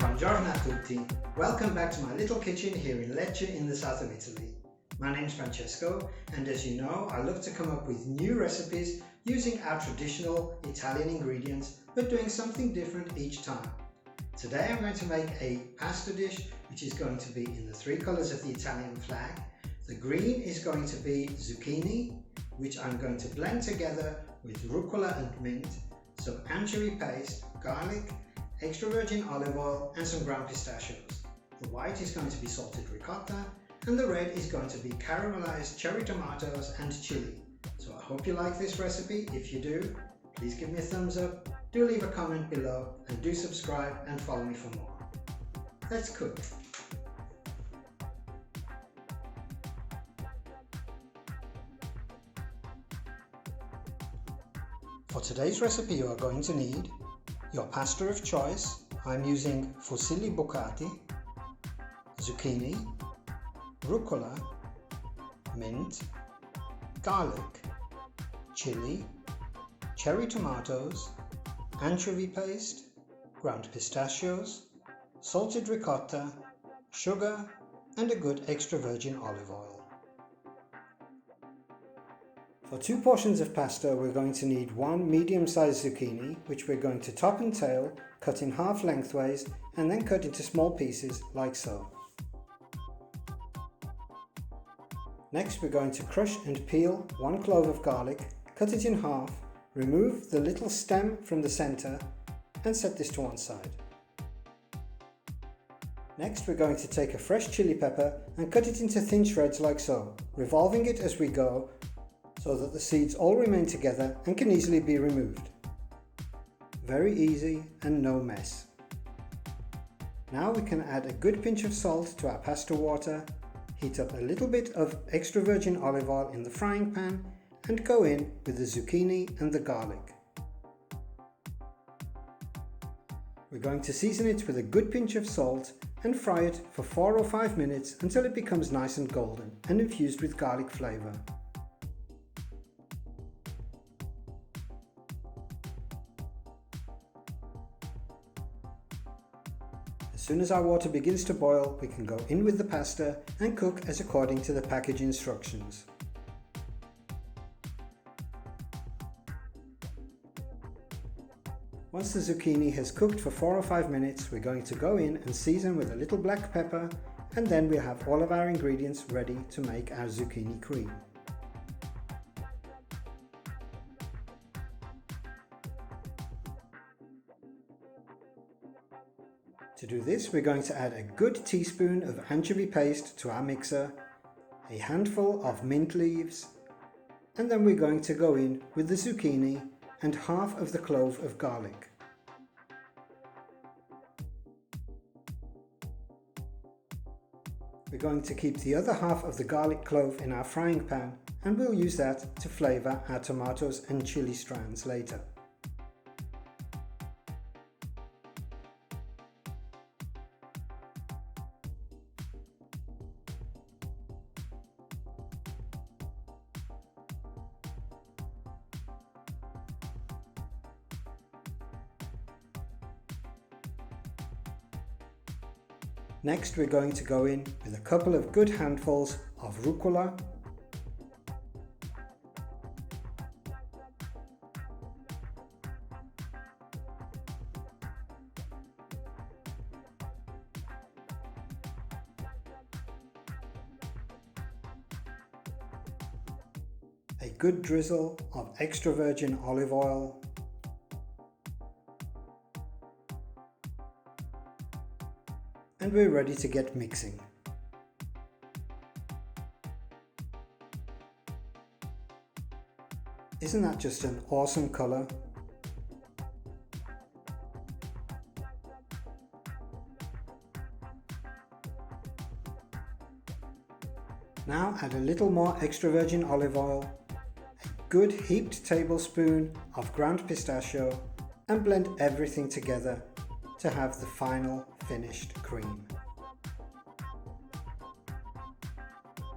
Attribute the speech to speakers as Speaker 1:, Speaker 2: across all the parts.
Speaker 1: Buongiorno a tutti, welcome back to my little kitchen here in Lecce in the south of Italy. My name's Francesco, and as you know, I love to come up with new recipes using our traditional Italian ingredients but doing something different each time. Today I'm going to make a pasta dish which is going to be in the three colours of the Italian flag. The green is going to be zucchini, which I'm going to blend together with rucola and mint, some anchovy paste, garlic, extra virgin olive oil and some ground pistachios. The white is going to be salted ricotta and the red is going to be caramelized cherry tomatoes and chilli. So I hope you like this recipe. If you do, please give me a thumbs up, do leave a comment below and do subscribe and follow me for more. Let's cook. For today's recipe you are going to need your pasta of choice. I'm using fusilli bucati, zucchini, rucola, mint, garlic, chili, cherry tomatoes, anchovy paste, ground pistachios, salted ricotta, sugar and a good extra virgin olive oil. For 2 portions of pasta we're going to need 1 medium-sized zucchini, which we're going to top and tail, cut in half lengthways and then cut into small pieces like so. Next we're going to crush and peel 1 clove of garlic, cut it in half, remove the little stem from the centre and set this to one side. Next we're going to take a fresh chili pepper and cut it into thin shreds like so, revolving it as we go so that the seeds all remain together and can easily be removed. Very easy and no mess. Now we can add a good pinch of salt to our pasta water, heat up a little bit of extra virgin olive oil in the frying pan and go in with the zucchini and the garlic. We're going to season it with a good pinch of salt and fry it for 4 or 5 minutes until it becomes nice and golden and infused with garlic flavour. As soon as our water begins to boil, we can go in with the pasta and cook as according to the package instructions. Once the zucchini has cooked for 4 or 5 minutes, we're going to go in and season with a little black pepper, and then we have all of our ingredients ready to make our zucchini cream. To do this, we're going to add a good teaspoon of anchovy paste to our mixer, a handful of mint leaves, and then we're going to go in with the zucchini and half of the clove of garlic. We're going to keep the other half of the garlic clove in our frying pan and we'll use that to flavour our tomatoes and chili strands later. Next we're going to go in with a couple of good handfuls of rucola, a good drizzle of extra virgin olive oil, and we're ready to get mixing. Isn't that just an awesome colour? Now add a little more extra virgin olive oil, a good heaped tablespoon of ground pistachio and blend everything together to have the final finished cream.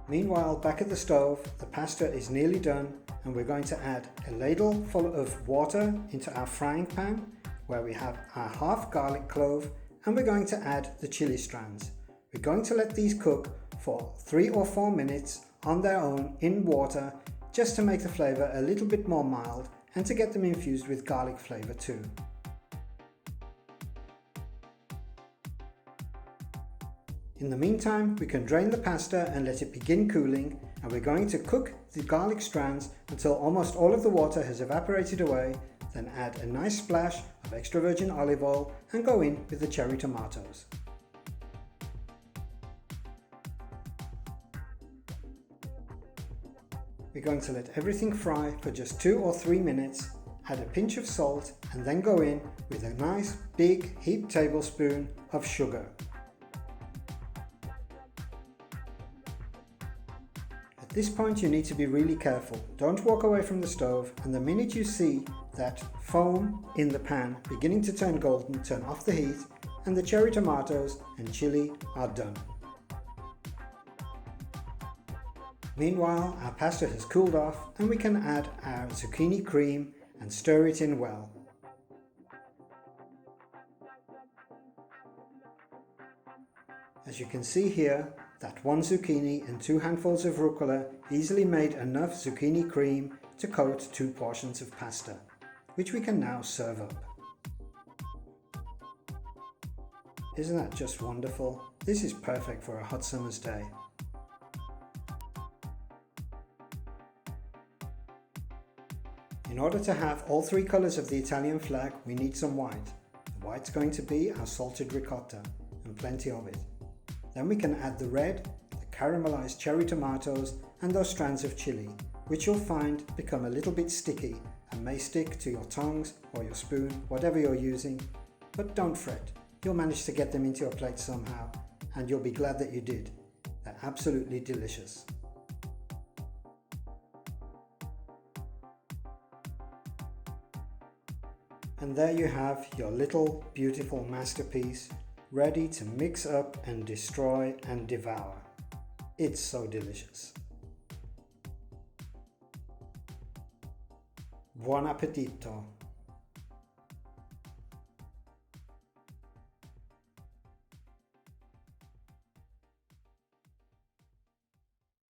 Speaker 1: Meanwhile, back at the stove, the pasta is nearly done and we're going to add a ladle full of water into our frying pan where we have our half garlic clove and we're going to add the chili strands. We're going to let these cook for 3 or 4 minutes on their own in water, just to make the flavour a little bit more mild and to get them infused with garlic flavour too. In the meantime, we can drain the pasta and let it begin cooling, and we're going to cook the garlic strands until almost all of the water has evaporated away, then add a nice splash of extra virgin olive oil and go in with the cherry tomatoes. We're going to let everything fry for just 2 or 3 minutes, add a pinch of salt and then go in with a nice big heaped tablespoon of sugar. At this point you need to be really careful. Don't walk away from the stove, and the minute you see that foam in the pan beginning to turn golden, turn off the heat, and the cherry tomatoes and chili are done. Meanwhile, our pasta has cooled off and we can add our zucchini cream and stir it in well. As you can see here, that 1 zucchini and 2 handfuls of rucola easily made enough zucchini cream to coat 2 portions of pasta, which we can now serve up. Isn't that just wonderful? This is perfect for a hot summer's day. In order to have all 3 colours of the Italian flag, we need some white. The white's going to be our salted ricotta, and plenty of it. Then we can add the red, the caramelized cherry tomatoes, and those strands of chili, which you'll find become a little bit sticky and may stick to your tongs or your spoon, whatever you're using. But don't fret, you'll manage to get them into your plate somehow, and you'll be glad that you did. They're absolutely delicious. And there you have your little beautiful masterpiece, ready to mix up and destroy and devour. It's so delicious. Buon appetito!